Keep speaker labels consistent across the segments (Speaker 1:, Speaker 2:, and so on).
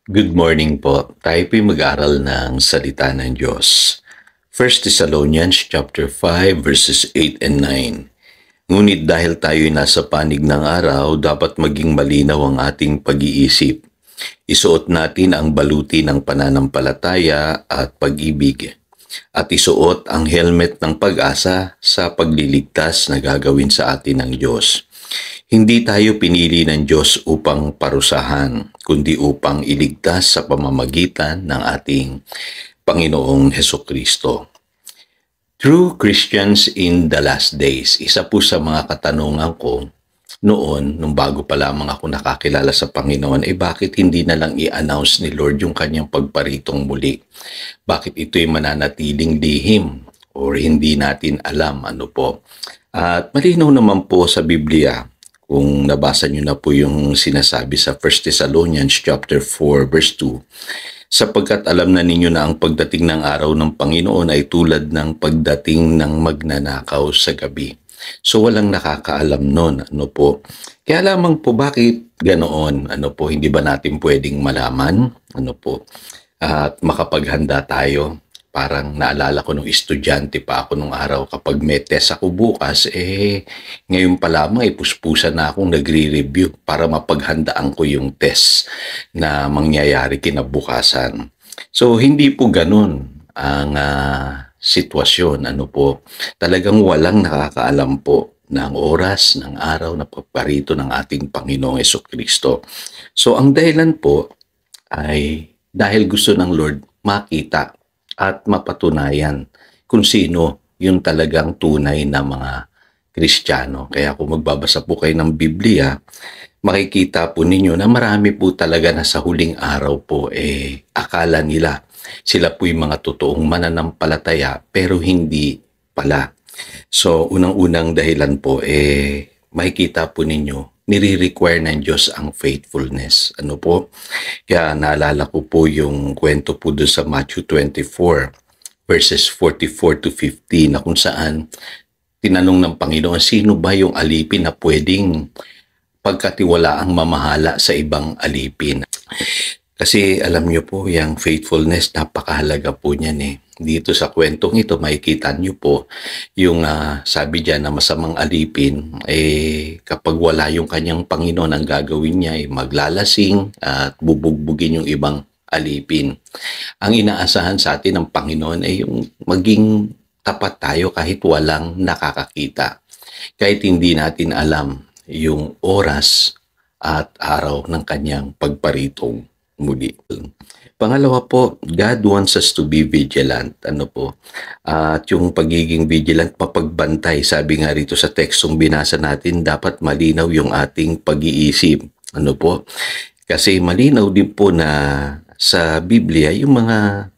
Speaker 1: Good morning po. Tayo po'y mag-aral ng salita ng Diyos. 1 Thessalonians chapter 5 verses 8 and 9. Ngunit dahil tayo'y nasa panig ng araw, dapat maging malinaw ang ating pag-iisip. Isuot natin ang baluti ng pananampalataya at pag-ibig. At isuot ang helmet ng pag-asa sa pagliligtas na gagawin sa atin ng Diyos. Hindi tayo pinili ng Diyos upang parusahan, kundi upang iligtas sa pamamagitan ng ating Panginoong Hesukristo. True Christians in the last days, isa po sa mga katanungan ko noon, nung bago pa lamang ako nakakilala sa Panginoon, bakit hindi na lang i-announce ni Lord yung kanyang pagparitong muli? Bakit ito'y mananatiling lihim or hindi natin alam ano po? At malinaw naman po sa Biblia, kung nabasa nyo na po yung sinasabi sa 1 Thessalonians chapter 4 verse 2, sapagkat alam na ninyo na ang pagdating ng araw ng Panginoon ay tulad ng pagdating ng magnanakaw sa gabi. So walang nakakaalam nun, ano po. Kaya lamang po bakit ganoon, ano po, hindi ba natin pwedeng malaman, ano po, at makapaghanda tayo. Parang naalala ko nung estudyante pa ako nung araw, kapag may test ako bukas, ngayon pa lamang puspusan na akong nagre-review para mapaghandaan ko yung test na mangyayari kinabukasan. So hindi po ganun ang sitwasyon, ano po. Talagang walang nakakaalam po ng oras, ng araw na pagparito ng ating Panginoong Hesukristo. So ang dahilan po ay dahil gusto ng Lord makita at mapatunayan kung sino yung talagang tunay na mga Kristiyano. Kaya kung magbabasa po kayo ng Biblia, makikita po ninyo na marami po talaga na sa huling araw po akala nila sila po yung mga totoong mananampalataya pero hindi pala. So unang-unang dahilan po makikita po ninyo nire-require ng Diyos ang faithfulness. Ano po? Kaya naalala ko po yung kwento po doon sa Matthew 24 verses 44 to 50 na kung saan tinanong ng Panginoon, sino ba yung alipin na pwedeng pagkatiwalaang mamahala sa ibang alipin? Kasi alam nyo po, yung faithfulness, napakahalaga po niyan Dito sa kwentong ito, makikita nyo po yung sabi dyan na masamang alipin, kapag wala yung kanyang Panginoon, ang gagawin niya ay maglalasing at bubugbugin yung ibang alipin. Ang inaasahan sa atin ng Panginoon ay yung maging tapat tayo kahit walang nakakakita. Kahit hindi natin alam yung oras at araw ng kanyang pagparitong muli. Pangalawa po, God wants us to be vigilant. Ano po? At yung pagiging vigilant, papagbantay. Sabi nga rito sa tekstong binasa natin, dapat malinaw yung ating pag-iisip. Ano po? Kasi malinaw din po na sa Biblia, yung mga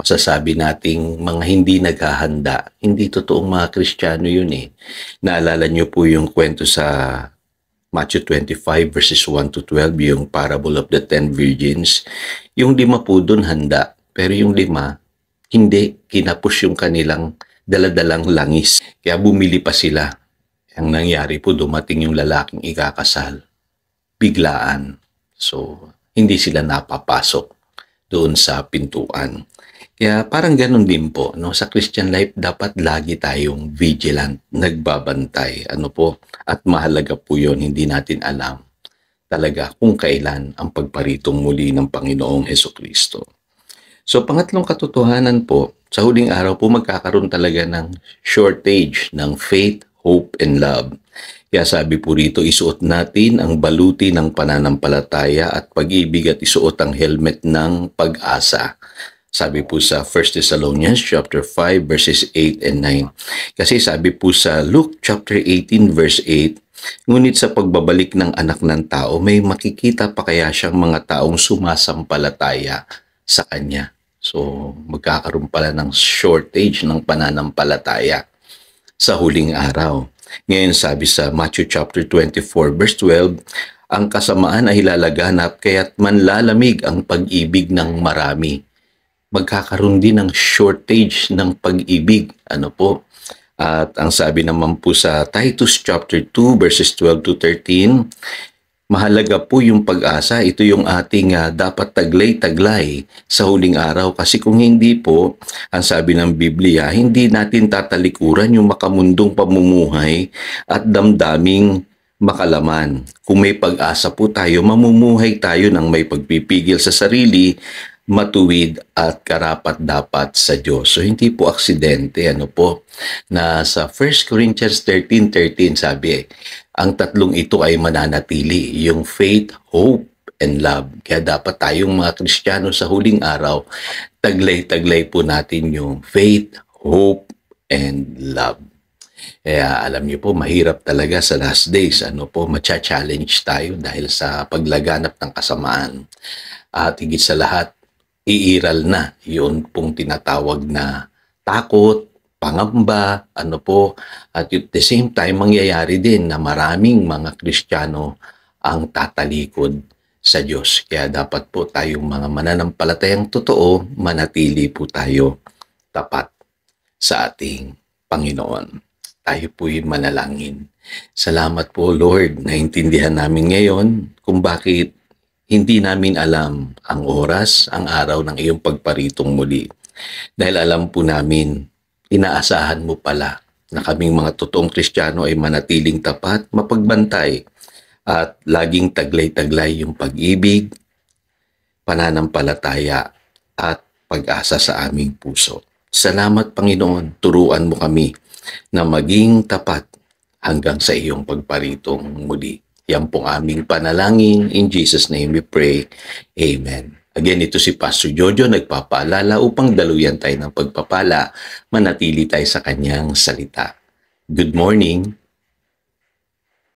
Speaker 1: masasabi nating mga hindi naghahanda, hindi totoong mga Kristiyano yun Naalala niyo po yung kwento sa Matthew 25 verses 1 to 12, yung parable of the 10 virgins. Yung 5 po doon handa, pero yung 5, hindi, kinapos yung kanilang daladalang langis. Kaya bumili pa sila. Ang nangyari po, dumating yung lalaking ikakasal. Biglaan. So, hindi sila napapasok doon sa pintuan. Kaya parang ganun din po, sa Christian life, dapat lagi tayong vigilant, nagbabantay, at mahalaga po yun, hindi natin alam talaga kung kailan ang pagparitong muli ng Panginoong Hesukristo. So, pangatlong katotohanan po, sa huling araw po magkakaroon talaga ng shortage ng faith, hope, and love. Kaya sabi po rito, isuot natin ang baluti ng pananampalataya at pag-ibig at isuot ang helmet ng pag-asa. Sabi po sa 1 Thessalonians chapter 5 verses 8 and 9. Kasi sabi po sa Luke chapter 18 verse 8, ngunit sa pagbabalik ng anak ng tao, may makikita pa kaya siyang mga taong sumasampalataya sa kanya. So magkakaroon pala ng shortage ng pananampalataya sa huling araw. Ngayon sabi sa Matthew chapter 24 verse 12, ang kasamaan ay lalaganap kaya't manlalamig ang pag-ibig ng marami. Magkakaroon din ng shortage ng pag-ibig. At ang sabi naman po sa Titus chapter 2 verses 12 to 13, Mahalaga po yung pag-asa. Ito yung ating dapat taglay-taglay sa huling araw. Kasi kung hindi po, ang sabi ng Biblia, hindi natin tatalikuran yung makamundong pamumuhay at damdaming makalaman. Kung may pag-asa po tayo, mamumuhay tayo ng may pagpipigil sa sarili, matuwid at karapat-dapat sa Diyos. So hindi po aksidente, na sa 1 Corinthians 13:13 sabi, ang tatlong ito ay mananatili, yung faith, hope, and love. Kaya dapat tayong mga Kristiyano sa huling araw, taglay-taglay po natin yung faith, hope, and love. Kaya alam niyo po, mahirap talaga sa last days, macha-challenge tayo dahil sa paglaganap ng kasamaan. At higit sa lahat, iiral na yun pong tinatawag na takot, pangamba, at at the same time, mangyayari din na maraming mga Kristiyano ang tatalikod sa Diyos. Kaya dapat po tayong mga mananampalatayang totoo, manatili po tayo tapat sa ating Panginoon. Tayo po'y manalangin. Salamat po, Lord, naintindihan namin ngayon kung bakit hindi namin alam ang oras, ang araw ng iyong pagparitong muli. Dahil alam po namin, inaasahan mo pala na kaming mga totoong Kristiyano ay manatiling tapat, mapagbantay, at laging taglay-taglay yung pag-ibig, pananampalataya, at pag-asa sa aming puso. Salamat, Panginoon, turuan mo kami na maging tapat hanggang sa iyong pagparitong muli. Yan pong aming panalangin. In Jesus' name we pray. Amen. Again, ito si Pastor Jojo nagpapaalala upang daluyan tayo ng pagpapala, manatili tayo sa kanyang salita. Good morning.